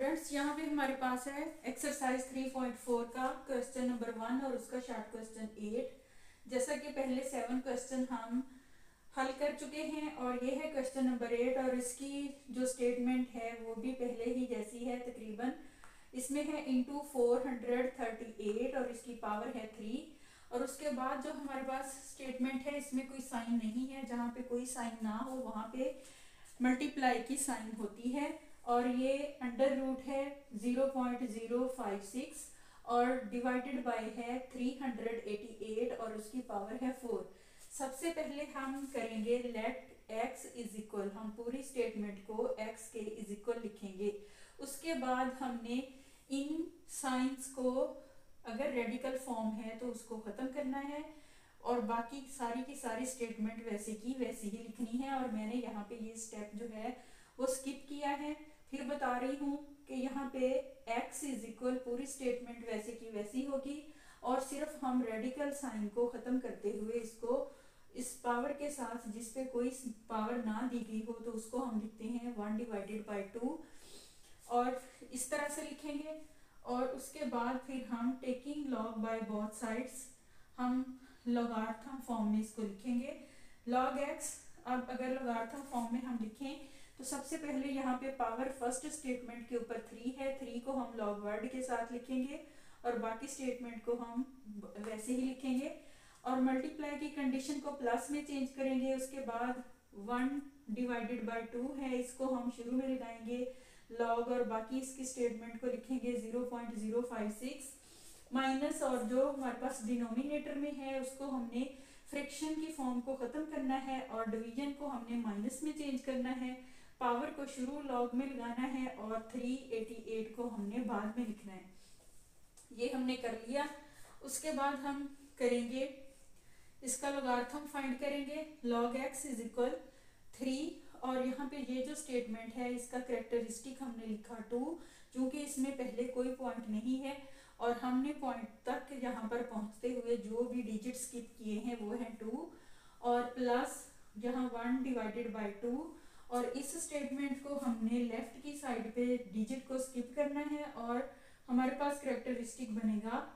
Students, यहाँ पे हमारे पास है एक्सरसाइज 3.4 का क्वेश्चन नंबर 1 और उसका शॉर्ट क्वेश्चन 8। जैसा कि पहले 7 क्वेश्चन हम हल कर चुके हैं और ये है क्वेश्चन नंबर 8 और इसकी जो स्टेटमेंट है वो भी पहले ही जैसी है तकरीबन। इसमें है इंटू 438 और इसकी पावर है 3। और उसके बाद जो हमारे पास स्टेटमेंट है इसमें कोई साइन नहीं है, जहाँ पे कोई साइन ना हो वहाँ पे मल्टीप्लाई की साइन होती है। और ये अंडर रूट है 0.056 और डिवाइडेड बाय है 388 और उसकी पावर है 4। सबसे पहले हम करेंगे लेट x इज इक्वल, हम पूरी स्टेटमेंट को x के इज इक्वल लिखेंगे। उसके बाद हमने इन साइंस को अगर रेडिकल फॉर्म है तो उसको ख़त्म करना है और बाकी सारी की सारी स्टेटमेंट वैसे की वैसी ही लिखनी है। और मैंने यहाँ पे ये स्टेप जो है वो स्किप किया है। फिर बता रही हूँ कि यहाँ पे x इज इक्वल पूरी स्टेटमेंट वैसे की वैसी होगी और सिर्फ हम रेडिकल साइन को ख़त्म करते हुए इसको इस पावर के साथ जिस पे कोई पावर ना दी गई हो तो उसको हम लिखते हैं 1 डिवाइडेड बाई 2 और इस तरह से लिखेंगे। और उसके बाद फिर हम taking log by both sides हम लॉगरिथम फॉर्म में इसको लिखेंगे log x। अब अगर लॉगरिथम फॉर्म में हम लिखें तो सबसे पहले यहाँ पे पावर फर्स्ट स्टेटमेंट के ऊपर 3 है, 3 को हम लॉग वर्ड के साथ लिखेंगे और बाकी स्टेटमेंट को हम वैसे ही लिखेंगे और मल्टीप्लाई की कंडीशन को प्लस में चेंज करेंगे। उसके बाद 1 डिवाइडेड बाय 2 है, इसको हम शुरू में लगाएंगे लॉग और बाकी इसकी स्टेटमेंट को लिखेंगे 0.056 माइनस और जो हमारे पास डिनोमिनेटर में है उसको हमने फ्रैक्शन की फॉर्म को ख़त्म करना है और डिवीजन को हमने माइनस में चेंज करना है। पावर को शुरू लॉग में लगाना है और 388 को हमने बाद में लिखना है। ये हमने कर लिया। उसके बाद हम करेंगे इसका लॉगरिथम फाइंड करेंगे log x इज इक्वल 3 और यहाँ पे ये जो स्टेटमेंट है इसका कैरेक्टरिस्टिक हमने लिखा 2, क्योंकि इसमें पहले कोई पॉइंट नहीं है और हमने पॉइंट तक यहाँ पर पहुँचते हुए जो भी डिजिट स्किप किए हैं वो है 2 और प्लस यहाँ 1 डिवाइडेड बाई 2 और इस स्टेटमेंट को हमने लेफ्ट की साइड पे डिजिट को स्किप करना है और हमारे पास कैरेक्टरिस्टिक बनेगा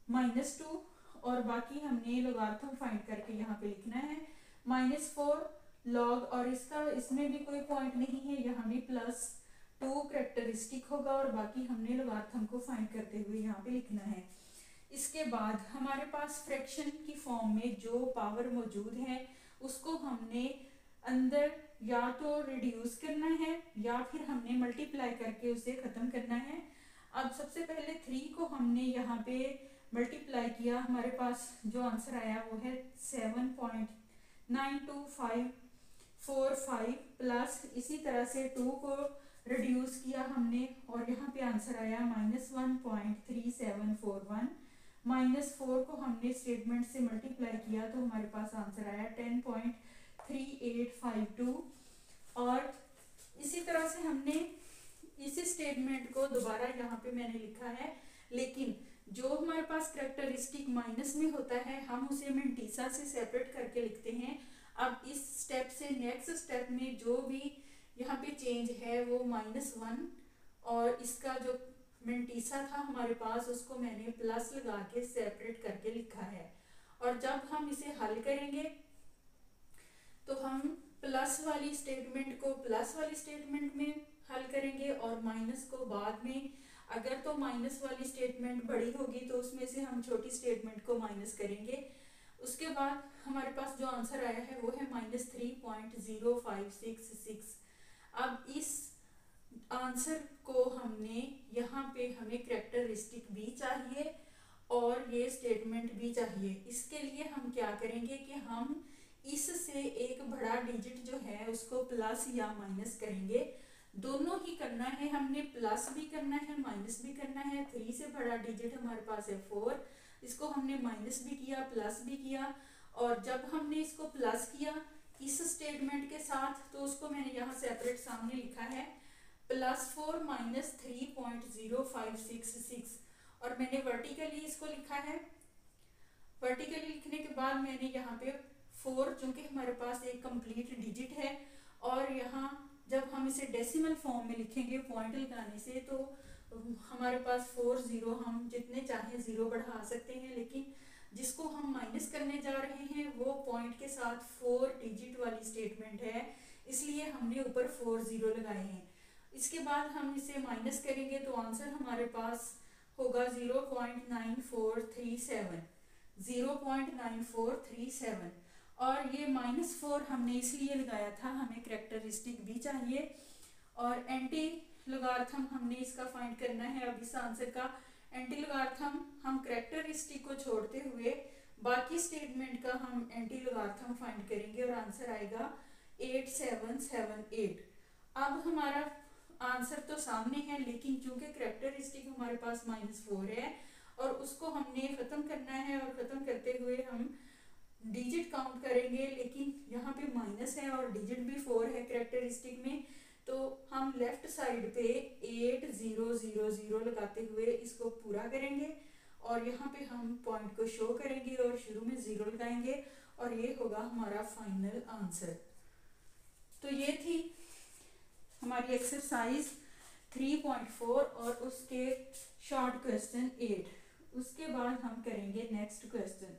-2 और बाकी हमने लॉगरिथम फाइंड करके यहाँ पे लिखना है -4 लॉग और इसका इसमें भी कोई पॉइंट नहीं है, यहाँ भी +2 कैरेक्टरिस्टिक होगा और बाकी हमने लॉगरिथम को फाइंड करते हुए यहाँ पे लिखना है। इसके बाद हमारे पास फ्रैक्शन की फॉर्म में जो पावर मौजूद है उसको हमने अंदर या तो रिड्यूस करना है या फिर हमने मल्टीप्लाई करके उसे ख़त्म करना है। अब सबसे पहले 3 को हमने यहाँ पे मल्टीप्लाई किया, हमारे पास जो आंसर आया वो है 7.92545 प्लस इसी तरह से 2 को रिड्यूस किया हमने और यहाँ पे आंसर आया -1.3741 -4 को हमने स्टेटमेंट से मल्टीप्लाई किया तो हमारे पास आंसर आया 10.3852 और इसी तरह से हमने इसी स्टेटमेंट को दोबारा यहाँ पे मैंने लिखा है, लेकिन जो हमारे पास कैरेक्टरिस्टिक माइनस में होता है हम उसे मेंटीसा से सेपरेट करके लिखते हैं। अब इस स्टेप से नेक्स्ट स्टेप में जो भी यहाँ पे चेंज है वो -1 और इसका जो मेंटीसा था हमारे पास उसको मैंने प्लस लगा के सेपरेट करके लिखा है। और जब हम इसे हल करेंगे तो हम प्लस वाली स्टेटमेंट को प्लस वाली स्टेटमेंट में हल करेंगे और माइनस को बाद में। अगर तो माइनस वाली स्टेटमेंट बड़ी होगी तो उसमें से हम छोटी स्टेटमेंट को माइनस करेंगे। उसके बाद हमारे पास जो आंसर आया है वो है -3.0566। अब इस आंसर को हमने यहाँ पे हमें कैरेक्टरिस्टिक भी चाहिए और ये स्टेटमेंट भी चाहिए। इसके लिए हम क्या करेंगे कि हम इससे एक बड़ा डिजिट जो है उसको प्लस या माइनस करेंगे, दोनों ही करना है। हमने प्लस भी करना है माइनस भी करना है। 3 से बड़ा डिजिट हमारे पास है 4, इसको हमने माइनस भी किया प्लस भी किया और जब हमने इसको प्लस किया इस स्टेटमेंट के साथ तो उसको मैंने यहाँ सेपरेट सामने लिखा है +4 -3.0566 और मैंने वर्टिकली इसको लिखा है। वर्टिकली लिखने के बाद मैंने यहाँ पे 4 चूंकि हमारे पास एक कंप्लीट डिजिट है और यहाँ जब हम इसे डेसिमल फॉर्म में लिखेंगे पॉइंट लगाने से, तो हमारे पास 4 जीरो, हम जितने चाहें जीरो बढ़ा सकते हैं, लेकिन जिसको हम माइनस करने जा रहे हैं वो पॉइंट के साथ 4 डिजिट वाली स्टेटमेंट है, इसलिए हमने ऊपर 4 जीरो लगाए हैं। इसके बाद हम इसे माइनस करेंगे तो आंसर हमारे पास होगा 0.9437, 0.9437। और ये -4 हमने इसलिए लगाया था, हमें कैरेक्टरिस्टिक भी चाहिए और एंटी लोगारिथम हमने इसका फाइंड करना है। अब इस आंसर का एंटी लोगारिथम हम कैरेक्टरिस्टिक को छोड़ते हुए बाकी स्टेटमेंट का हम एंटी लोगारिथम फाइंड करेंगे और आंसर आएगा 8778। अब हमारा आंसर तो सामने है, लेकिन चूंकि कैरेक्टरिस्टिक हमारे पास -4 है और उसको हमने खत्म करना है, और खत्म करते हुए हम डिजिट काउंट करेंगे, लेकिन यहाँ पे माइनस है और डिजिट भी 4 है कैरेक्टरिस्टिक में, तो हम लेफ्ट साइड पे 8000 लगाते हुए इसको पूरा करेंगे और यहाँ पे हम पॉइंट को शो करेंगे और शुरू में 0 लगाएंगे और ये होगा हमारा फाइनल आंसर। तो ये थी हमारी एक्सरसाइज 3.4 और उसके शॉर्ट क्वेश्चन 8। उसके बाद हम करेंगे नेक्स्ट क्वेश्चन।